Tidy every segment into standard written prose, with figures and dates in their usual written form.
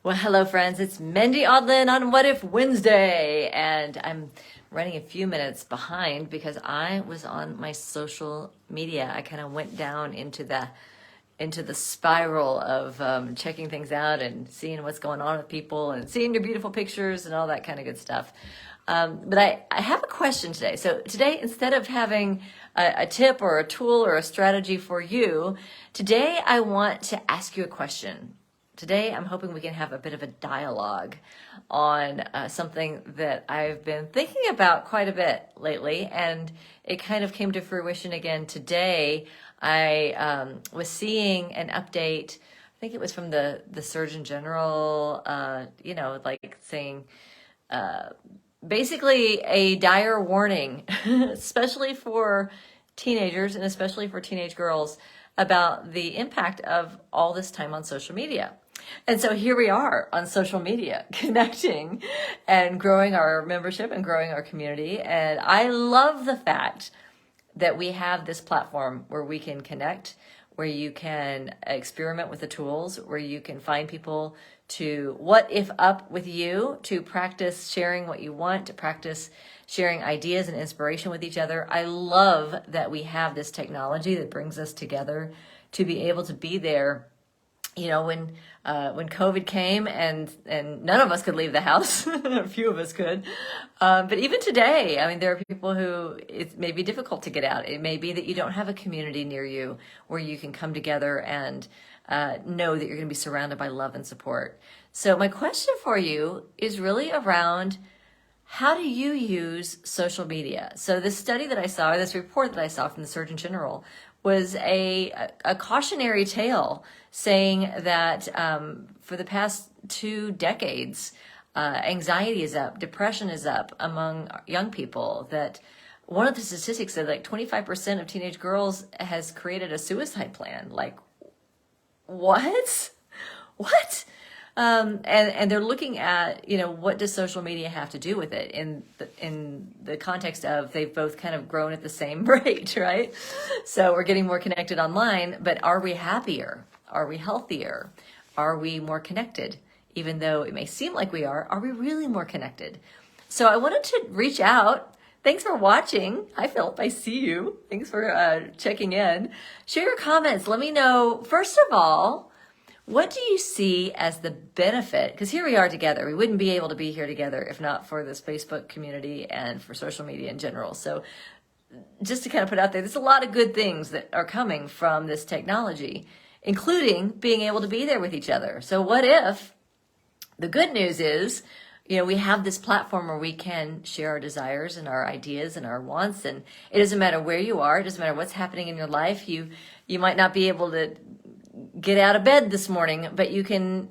Well, hello, friends. It's Mendy Odlin on What If Wednesday, and I'm running a few minutes behind because I was on my social media. I kind of went down into the spiral of checking things out and seeing what's going on with people and seeing your beautiful pictures and all that kind of good stuff. But I have a question today. So today, instead of having a tip or a tool or a strategy for you, today I want to ask you a question. Today, I'm hoping we can have a bit of a dialogue on something that I've been thinking about quite a bit lately, and it kind of came to fruition again today. I was seeing an update, I think it was from the Surgeon General, like saying basically a dire warning, especially for teenagers and especially for teenage girls, about the impact of all this time on social media. And so here we are on social media, connecting and growing our membership and growing our community. And I love the fact that we have this platform where we can connect, where you can experiment with the tools, where you can find people to what if up with you, to practice sharing what you want, to practice sharing ideas and inspiration with each other. I love that we have this technology that brings us together to be able to be there. You know, when COVID came and none of us could leave the house, a few of us could. But even today, I mean, there are people who it may be difficult to get out. It may be that you don't have a community near you where you can come together and know that you're going to be surrounded by love and support. So my question for you is really around, how do you use social media? So this study that I saw, or this report that I saw from the Surgeon General, was a cautionary tale saying that for the past 2 decades, anxiety is up, depression is up among young people. That one of the statistics said like 25% of teenage girls has created a suicide plan. Like, what? What? And they're looking at, what does social media have to do with it in the context of they've both kind of grown at the same rate, right? So we're getting more connected online, but are we happier? Are we healthier? Are we more connected? Even though it may seem like we are we really more connected? So I wanted to reach out. Thanks for watching. Hi, Philip. I see you. Thanks for checking in. Share your comments. Let me know, first of all, what do you see as the benefit? Because here we are together. We wouldn't be able to be here together if not for this Facebook community and for social media in general. So just to kind of put out there, there's a lot of good things that are coming from this technology, including being able to be there with each other. So what if the good news is, we have this platform where we can share our desires and our ideas and our wants, and it doesn't matter where you are. It doesn't matter what's happening in your life. You might not be able to get out of bed this morning, but you can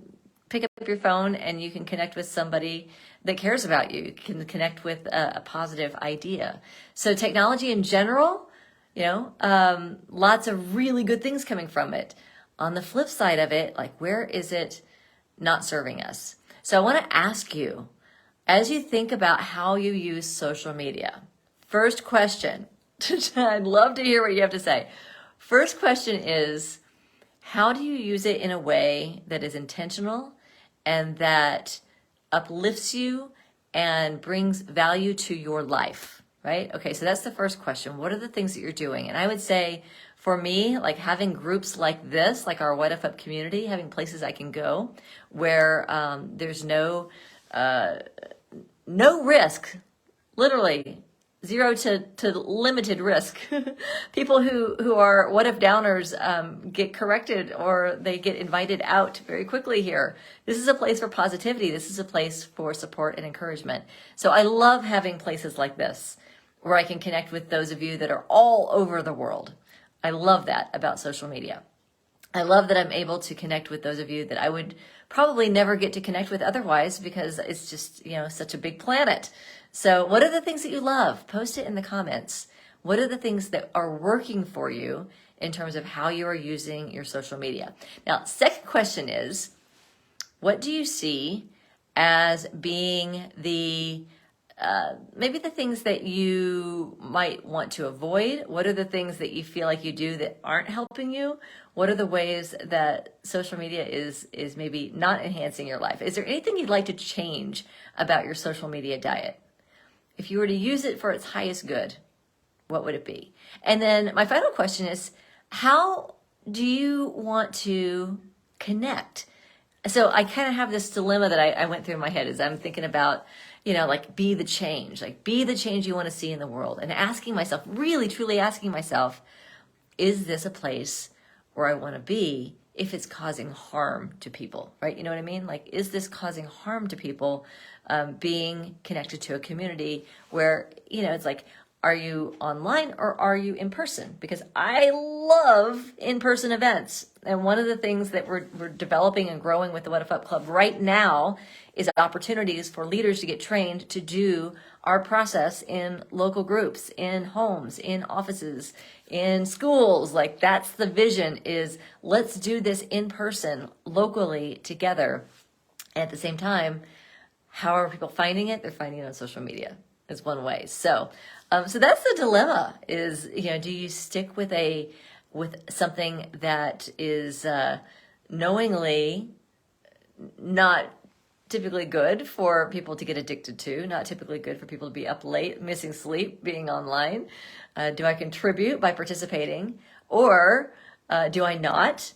pick up your phone and you can connect with somebody that cares about you. You can connect with a positive idea. So technology in general, lots of really good things coming from it. On the flip side of it, like, where is it not serving us? So I want to ask you, as you think about how you use social media, first question, I'd love to hear what you have to say. First question is, how do you use it in a way that is intentional and that uplifts you and brings value to your life, right? Okay, so that's the first question. What are the things that you're doing? And I would say, for me, like having groups like this, like our What If Up community, having places I can go where there's no risk, literally, 0 to limited risk. People who are what if downers get corrected, or they get invited out very quickly here. This is a place for positivity. This is a place for support and encouragement. So I love having places like this where I can connect with those of you that are all over the world. I love that about social media. I love that I'm able to connect with those of you that I would probably never get to connect with otherwise, because it's just, such a big planet. So what are the things that you love? Post it in the comments. What are the things that are working for you in terms of how you are using your social media? Now, second question is, what do you see as being the maybe the things that you might want to avoid. What are the things that you feel like you do that aren't helping you? What are the ways that social media is maybe not enhancing your life? Is there anything you'd like to change about your social media diet? If you were to use it for its highest good, what would it be? And then my final question is, how do you want to connect? So I kind of have this dilemma that I went through in my head as I'm thinking about, like be the change you want to see in the world, and asking myself, really truly asking myself, is this a place where I want to be if it's causing harm to people, right? You know what I mean? Like, is this causing harm to people, being connected to a community where, it's like, are you online or are you in person? Because I love in-person events. And one of the things that we're developing and growing with the What If Up Club right now is opportunities for leaders to get trained to do our process in local groups, in homes, in offices, in schools. Like, that's the vision, is let's do this in person, locally, together. And at the same time, how are people finding it? They're finding it on social media is one way. So that's the dilemma, is, do you stick with something that is knowingly not typically good for people to get addicted to, not typically good for people to be up late, missing sleep, being online? Do I contribute by participating, or do I not?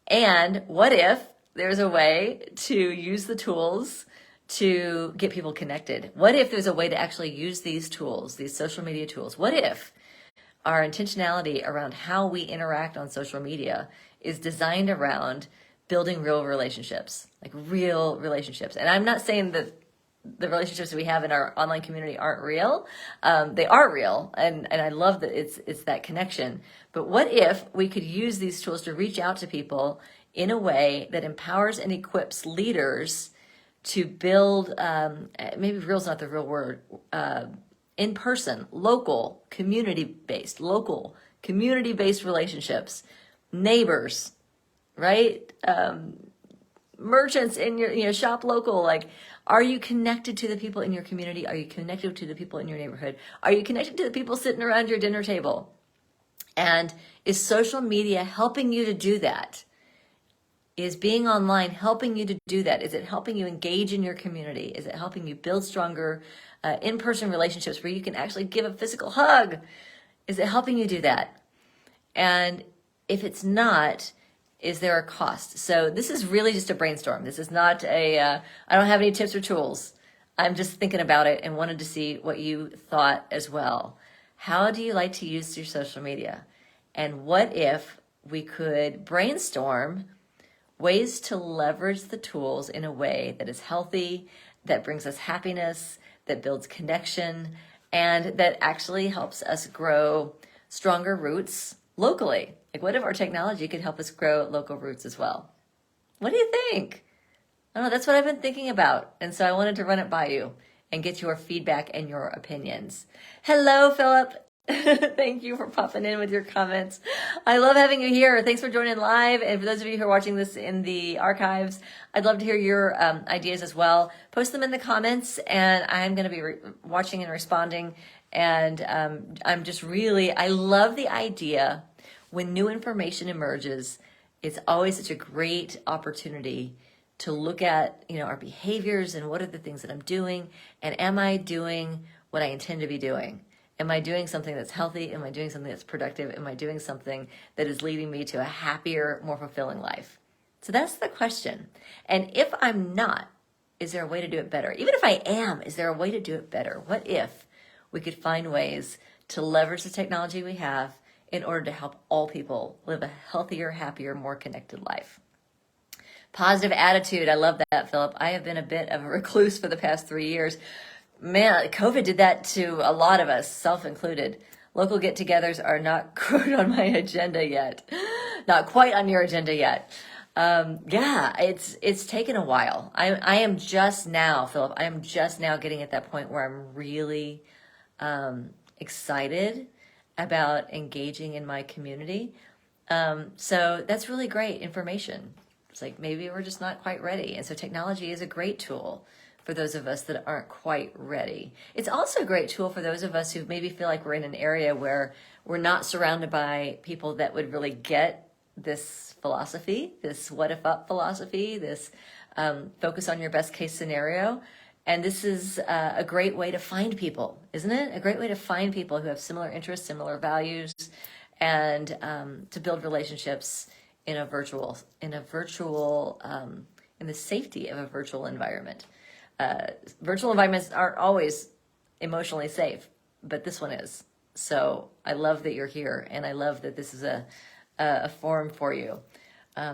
And what if there's a way to use the tools to get people connected? What if there's a way to actually use these tools, these social media tools? What if our intentionality around how we interact on social media is designed around building real relationships, like real relationships? And I'm not saying that the relationships that we have in our online community aren't real. They are real, and I love that it's that connection. But what if we could use these tools to reach out to people in a way that empowers and equips leaders to build, maybe real is not the real word, in person, local, community-based relationships, neighbors, right? Merchants in your, shop local. Like, are you connected to the people in your community? Are you connected to the people in your neighborhood? Are you connected to the people sitting around your dinner table? And is social media helping you to do that? Is being online helping you to do that? Is it helping you engage in your community? Is it helping you build stronger in-person relationships where you can actually give a physical hug? Is it helping you do that? And if it's not, is there a cost? So this is really just a brainstorm. This is not I don't have any tips or tools. I'm just thinking about it and wanted to see what you thought as well. How do you like to use your social media? And what if we could brainstorm ways to leverage the tools in a way that is healthy, that brings us happiness, that builds connection, and that actually helps us grow stronger roots locally? Like, what if our technology could help us grow local roots as well? What do you think? I don't know, that's what I've been thinking about. And so I wanted to run it by you and get your feedback and your opinions. Hello, Philip. Thank you for popping in with your comments. I love having you here. Thanks for joining live. And for those of you who are watching this in the archives, I'd love to hear your ideas as well. Post them in the comments, and I'm going to be watching and responding. And I'm just I love the idea when new information emerges. It's always such a great opportunity to look at, our behaviors and what are the things that I'm doing, and am I doing what I intend to be doing? Am I doing something that's healthy? Am I doing something that's productive? Am I doing something that is leading me to a happier, more fulfilling life? So that's the question. And if I'm not, is there a way to do it better? Even if I am, is there a way to do it better? What if we could find ways to leverage the technology we have in order to help all people live a healthier, happier, more connected life? Positive attitude. I love that, Philip. I have been a bit of a recluse for the past 3 years. Man, COVID did that to a lot of us, self-included. Local get-togethers are not quite on my agenda yet. Not quite on your agenda yet. It's taken a while. I am just now, Philip, I am just now getting at that point where I'm really excited about engaging in my community. So that's really great information. It's like, maybe we're just not quite ready. And so technology is a great tool, for those of us that aren't quite ready. It's also a great tool for those of us who maybe feel like we're in an area where we're not surrounded by people that would really get this philosophy, this what if up philosophy, this focus on your best case scenario. And this is a great way to find people, isn't it? A great way to find people who have similar interests, similar values, and to build relationships in the safety of a virtual environment. Virtual environments aren't always emotionally safe, but this one is. So I love that you're here, and I love that this is a forum for you.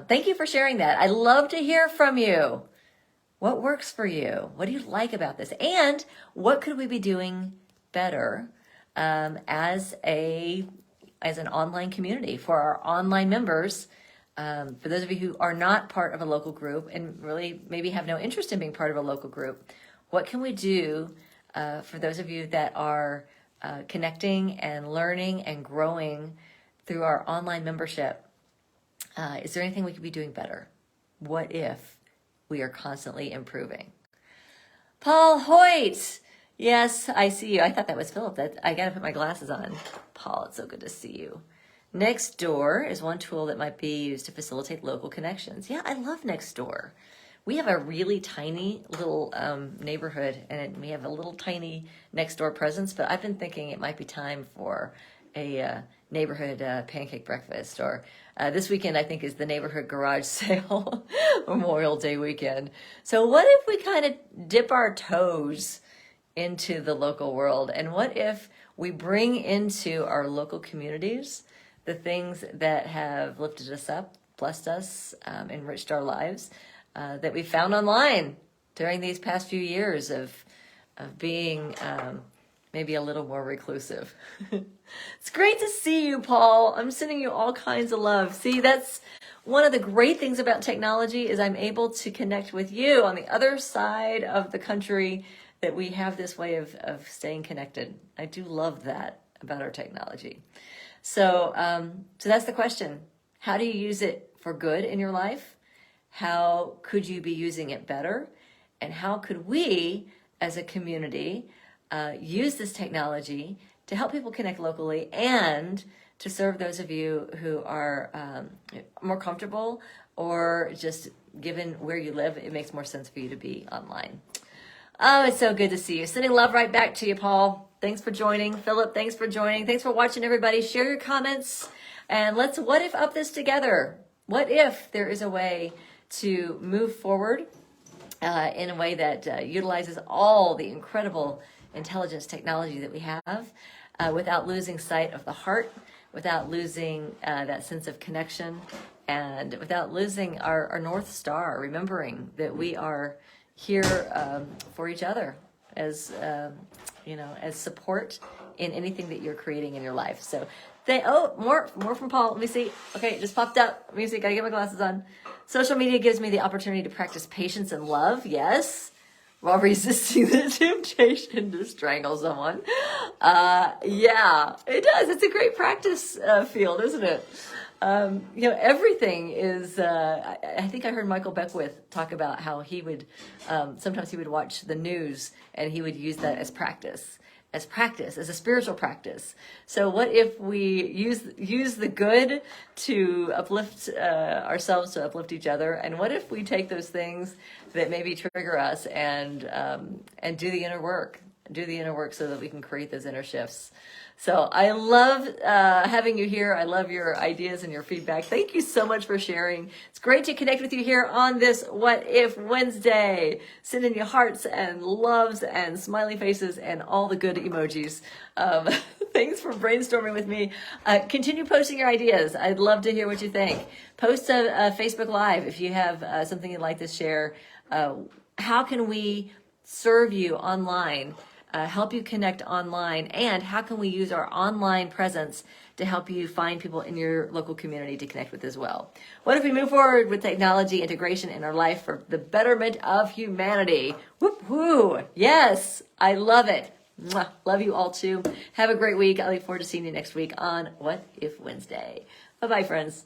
Thank you for sharing that. I love to hear from you. What works for you? What do you like about this? And what could we be doing better as an online community for our online members? For those of you who are not part of a local group and really maybe have no interest in being part of a local group, what can we do for those of you that are connecting and learning and growing through our online membership? Is there anything we could be doing better? What if we are constantly improving? Paul Hoyt. Yes, I see you. I thought that was Philip. I got to put my glasses on. Paul, it's so good to see you. Nextdoor is one tool that might be used to facilitate local connections. Yeah, I love Nextdoor. We have a really tiny little neighborhood, and we have a little tiny Nextdoor presence, but I've been thinking it might be time for a neighborhood pancake breakfast, or this weekend I think is the neighborhood garage sale, Memorial Day weekend. So what if we kind of dip our toes into the local world, and what if we bring into our local communities the things that have lifted us up, blessed us, enriched our lives, that we found online during these past few years of being maybe a little more reclusive. It's great to see you, Paul. I'm sending you all kinds of love. See, that's one of the great things about technology, is I'm able to connect with you on the other side of the country, that we have this way of staying connected. I do love that about our technology. So that's the question. How do you use it for good in your life? How could you be using it better? And how could we, as a community, use this technology to help people connect locally and to serve those of you who are more comfortable, or just given where you live, it makes more sense for you to be online. Oh, it's so good to see you. Sending love right back to you, Paul. Thanks for joining. Philip, thanks for joining. Thanks for watching, everybody. Share your comments, and let's what if up this together. What if there is a way to move forward in a way that utilizes all the incredible intelligence technology that we have without losing sight of the heart, without losing that sense of connection, and without losing our North Star, remembering that we are here for each other as as support in anything that you're creating in your life. So more from Paul. Let me see. Okay, it just popped up. Let me see. Gotta get my glasses on. Social media gives me the opportunity to practice patience and love. Yes, while resisting the temptation to strangle someone. Yeah, it does. It's a great practice field, isn't it? Everything is, I think I heard Michael Beckwith talk about how he would, sometimes he would watch the news and he would use that as a spiritual practice. So what if we use the good to uplift ourselves, to uplift each other? And what if we take those things that maybe trigger us and do the inner work so that we can create those inner shifts? So I love having you here. I love your ideas and your feedback. Thank you so much for sharing. It's great to connect with you here on this What If Wednesday. Sending you hearts and loves and smiley faces and all the good emojis. Thanks for brainstorming with me. Continue posting your ideas. I'd love to hear what you think. Post a Facebook Live if you have something you'd like to share. How can we serve you online? Help you connect online, and how can we use our online presence to help you find people in your local community to connect with as well? What if we move forward with technology integration in our life for the betterment of humanity? Whoop whoo! Yes, I love it. Mwah. Love you all too. Have a great week. I look forward to seeing you next week on What If Wednesday. Bye-bye, friends.